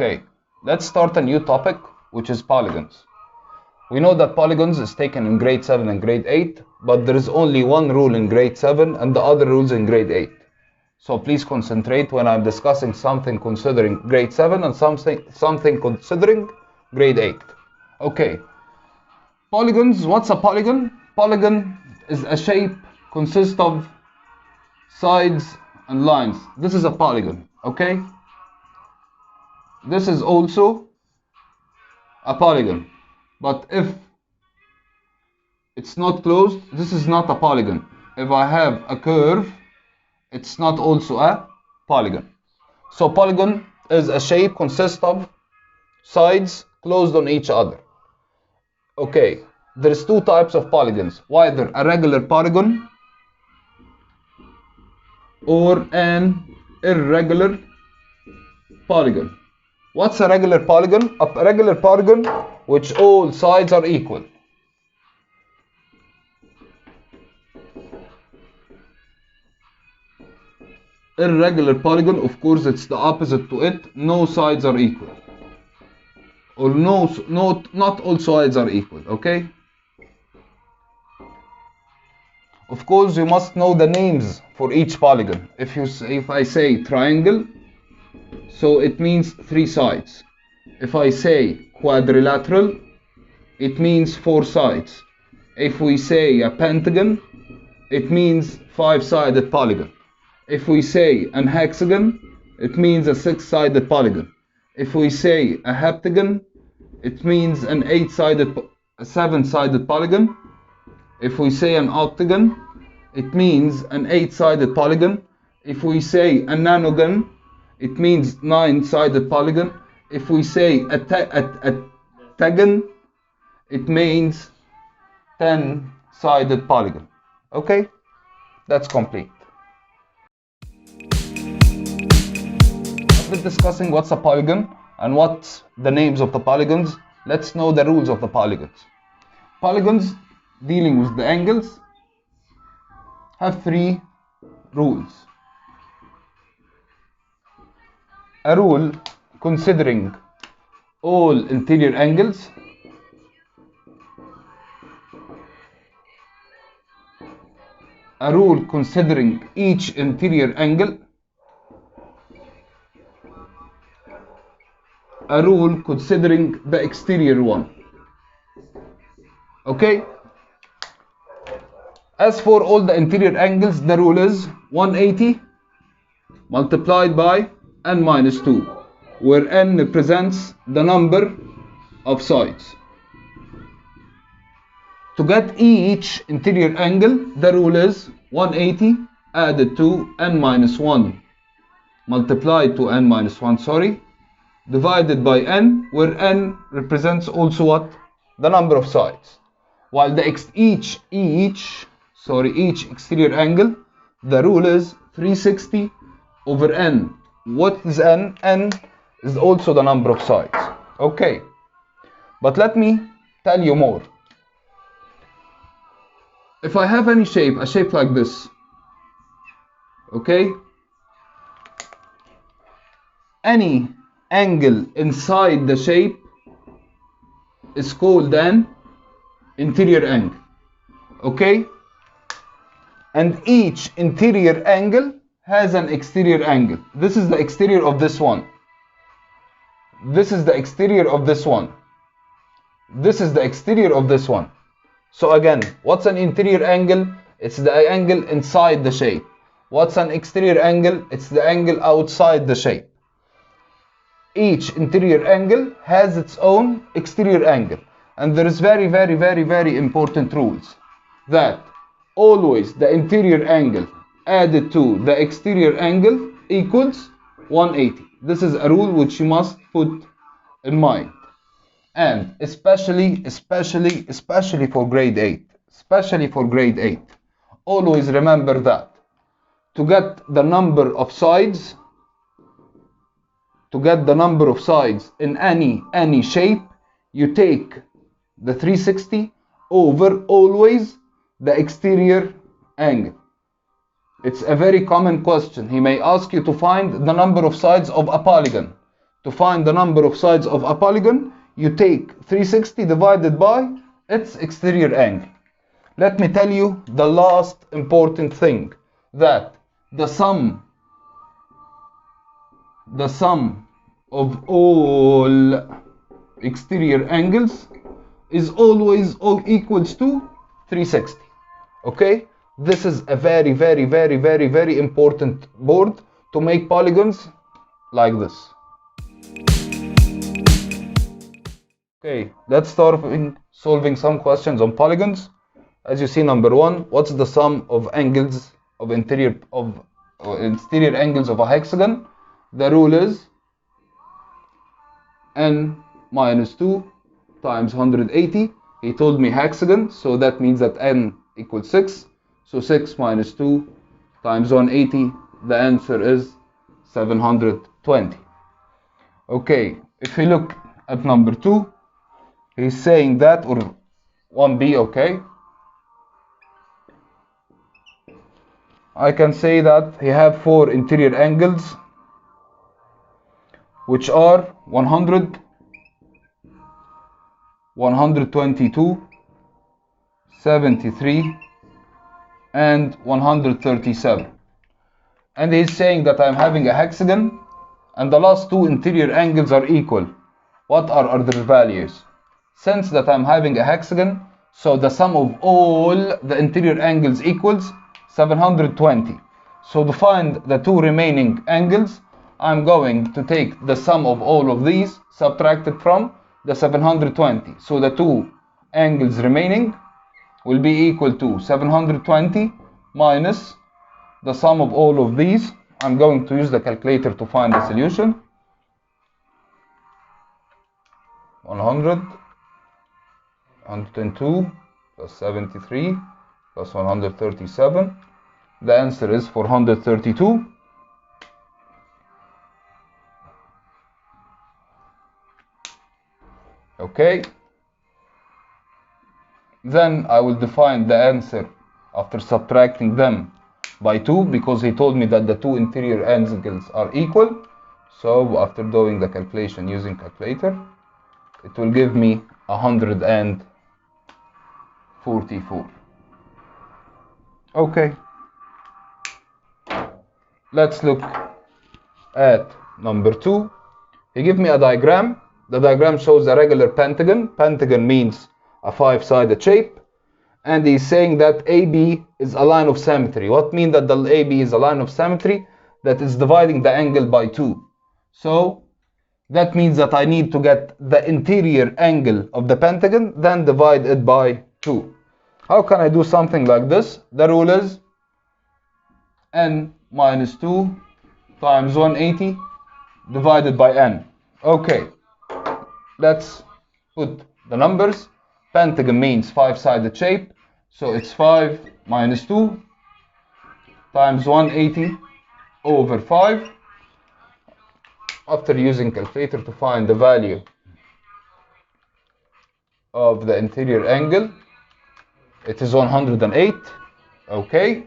Okay, let's start a new topic, which is polygons. We know that polygons is taken in grade 7 and grade 8, but there is only one rule in grade 7 and the other rules in grade 8. So please concentrate when I'm discussing something considering grade 7 and something considering grade 8. Okay, polygons, what's a polygon? Polygon is a shape consists of sides and lines. This is a polygon, okay? This is also a polygon, but if it's not closed, this is not a polygon. If I have a curve, it's not also a polygon. So polygon is a shape consists of sides closed on each other. Okay, there's two types of polygons, either a regular polygon or an irregular polygon. What's a regular polygon? A regular polygon which all sides are equal. Irregular polygon, of course, it's the opposite to it. No sides are equal. Or not all sides are equal, okay? Of course, you must know the names for each polygon. If I say triangle, so it means 3 sides. If I say quadrilateral, it means 4 sides. If we say a pentagon, it means 5-sided polygon. If we say an hexagon, it means a 6-sided polygon. If we say a heptagon, it means an 7-sided polygon. If we say an octagon, it means an 8-sided polygon. If we say a nanogon, it means 9-sided polygon. If we say a tagon, it means 10-sided polygon. Okay, that's complete. I've been discussing what's a polygon and what's the names of the polygons. Let's know the rules of the polygons. Polygons dealing with the angles have 3 rules. A rule considering all interior angles, a rule considering each interior angle, a rule considering the exterior one. Okay? As for all the interior angles, the rule is 180 multiplied by n minus 2, where n represents the number of sides. To get each interior angle, the rule is 180 added to n minus 1 multiplied to n minus 1, divided by n, where n represents also what? The number of sides. While each exterior angle, the rule is 360 over n. What is n? N is also the number of sides. Okay, but let me tell you more. If I have any shape, a shape like this, okay, any angle inside the shape is called an interior angle, okay? And each interior angle has an exterior angle. This is the exterior of this one. This is the exterior of this one. This is the exterior of this one. So again, what's an interior angle? It's the angle inside the shape. What's an exterior angle? It's the angle outside the shape. Each interior angle has its own exterior angle. And there is very, very, very, very important rules. That always the interior angle added to the exterior angle equals 180. This is a rule which you must put in mind. And especially for grade 8. Always remember that to get the number of sides, in any shape, you take the 360 over always the exterior angle. It's a very common question. He may ask you to find the number of sides of a polygon. to find the number of sides of a polygon, you take 360 divided by its exterior angle. Let me tell you the last important thing, that the sum of all exterior angles is always equals to 360. Okay, this is a very, very, very, very, very important board to make polygons like this. Okay, let's start solving some questions on polygons. As you see, number one, what's the sum of angles of exterior angles of a hexagon? The rule is n minus 2 times 180. He told me hexagon, so that means that n equals 6. So 6 minus 2 times 180, the answer is 720. Okay, if we look at number 2, he's saying that, or 1b, okay, I can say that he have 4 interior angles, which are 100, 122, 73, and 137. And he's saying that I'm having a hexagon, and the last 2 interior angles are equal. What are their values? Since that I'm having a hexagon, so the sum of all the interior angles equals 720. So to find the 2 remaining angles, I'm going to take the sum of all of these subtracted from the 720. So the 2 angles remaining will be equal to 720 minus the sum of all of these. I'm going to use the calculator to find the solution. 100, 102 plus 73 plus 137. The answer is 432. Okay. Then I will define the answer after subtracting them by 2, because he told me that the 2 interior angles are equal. So after doing the calculation using calculator, it will give me 144. Okay. Let's look at number 2. He gave me a diagram. The diagram shows a regular pentagon. Pentagon means a 5-sided shape. And he's saying that AB is a line of symmetry. What means that the AB is a line of symmetry? That is dividing the angle by 2. So that means that I need to get the interior angle of the pentagon, then divide it by 2. How can I do something like this? The rule is n minus 2 times 180 divided by n. Okay, let's put the numbers. Pentagon means 5-sided shape, so it's 5 minus 2 times 180 over 5. After using calculator to find the value of the interior angle, it is 108. Okay,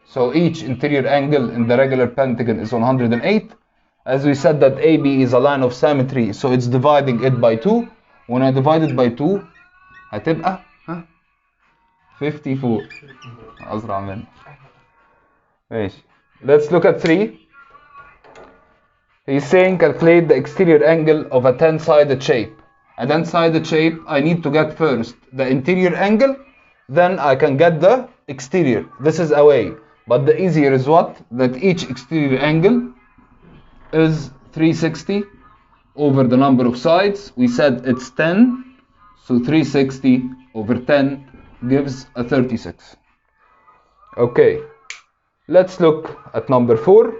so each interior angle in the regular pentagon is 108. As we said that AB is a line of symmetry, so it's dividing it by 2. When I divide it by 2 هتبقى 54. أسرع منه. ماشي. Let's look at 3. He's saying calculate the exterior angle of a 10-sided shape. A 10-sided shape, I need to get first the interior angle, then I can get the exterior. This is a way. But the easier is what? That each exterior angle is 360 over the number of sides. We said it's 10. So 360 over 10 gives a 36. Okay, let's look at number 4.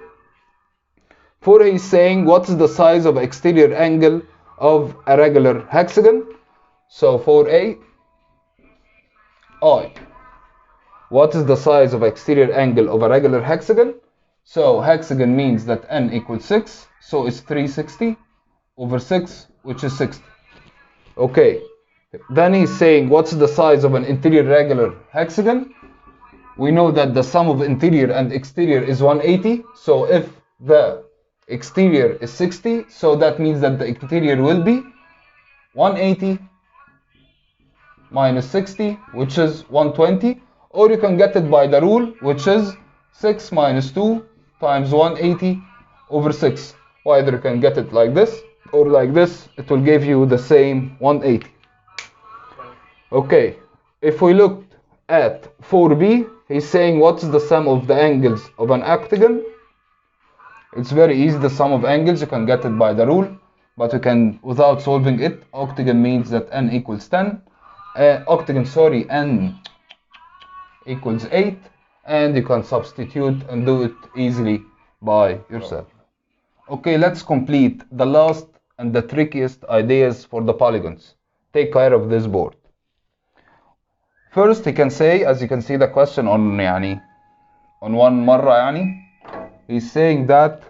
4, he's saying what's the size of exterior angle of a regular hexagon. So 4a, I. What is the size of exterior angle of a regular hexagon? So hexagon means that n equals 6. So it's 360 over 6, which is 60. Okay. Then he's saying what's the size of an interior regular hexagon. We know that the sum of interior and exterior is 180. So if the exterior is 60, so that means that the interior will be 180 minus 60, which is 120, or you can get it by the rule, which is 6 minus 2 times 180 over 6. Either you can get it like this or like this, it will give you the same 180. Okay, if we look at 4b, he's saying what's the sum of the angles of an octagon. It's very easy, the sum of angles, you can get it by the rule, but you can, without solving it, octagon means that n equals 10, n equals 8, and you can substitute and do it easily by yourself. Okay, let's complete the last and the trickiest ideas for the polygons. Take care of this board. First, he can say, as you can see the question on one marra, he's saying that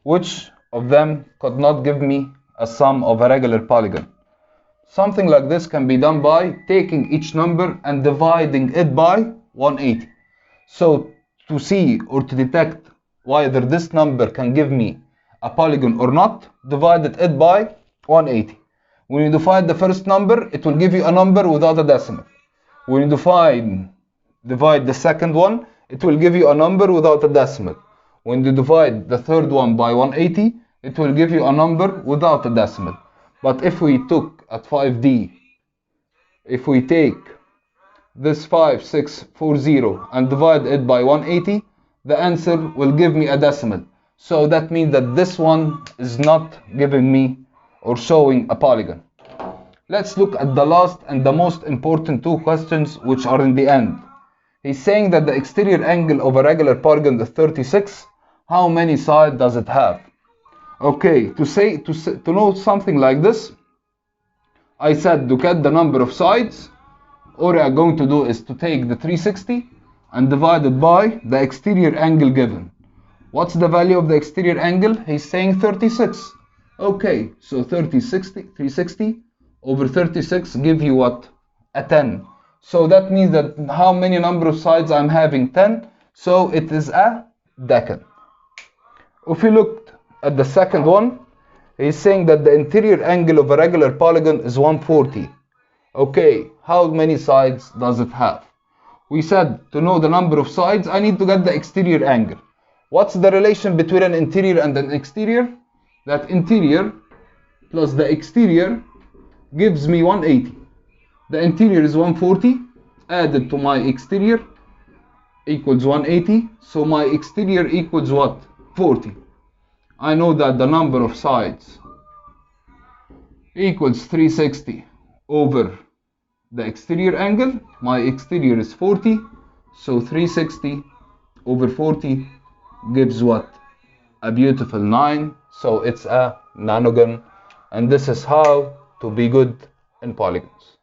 which of them could not give me a sum of a regular polygon. Something like this can be done by taking each number and dividing it by 180. So to see or to detect whether this number can give me a polygon or not, divided it by 180. When you divide the first number, it will give you a number without a decimal. When you divide the second one, it will give you a number without a decimal. When you divide the third one by 180, it will give you a number without a decimal. But if we took at 5D, if we take this 5640 and divide it by 180, the answer will give me a decimal. So that means that this one is not giving me or showing a polygon. Let's look at the last and the most important two questions, which are in the end. He's saying that the exterior angle of a regular polygon is 36. How many sides does it have? Okay, to know something like this, I said to get the number of sides, all we are going to do is to take the 360 and divide it by the exterior angle given. What's the value of the exterior angle? He's saying 36. Okay, so 360 over 36 give you what? A 10. So that means that how many number of sides I'm having? 10. So it is a decan. If you looked at the second one, he's saying that the interior angle of a regular polygon is 140. Okay, how many sides does it have? We said to know the number of sides, I need to get the exterior angle. What's the relation between an interior and an exterior? That interior plus the exterior gives me 180. The interior is 140 added to my exterior equals 180. So my exterior equals what? 40. I know that the number of sides equals 360 over the exterior angle. My exterior is 40. So 360 over 40 gives what? A beautiful 9. So it's a nanogon. And this is how to be good in polygons.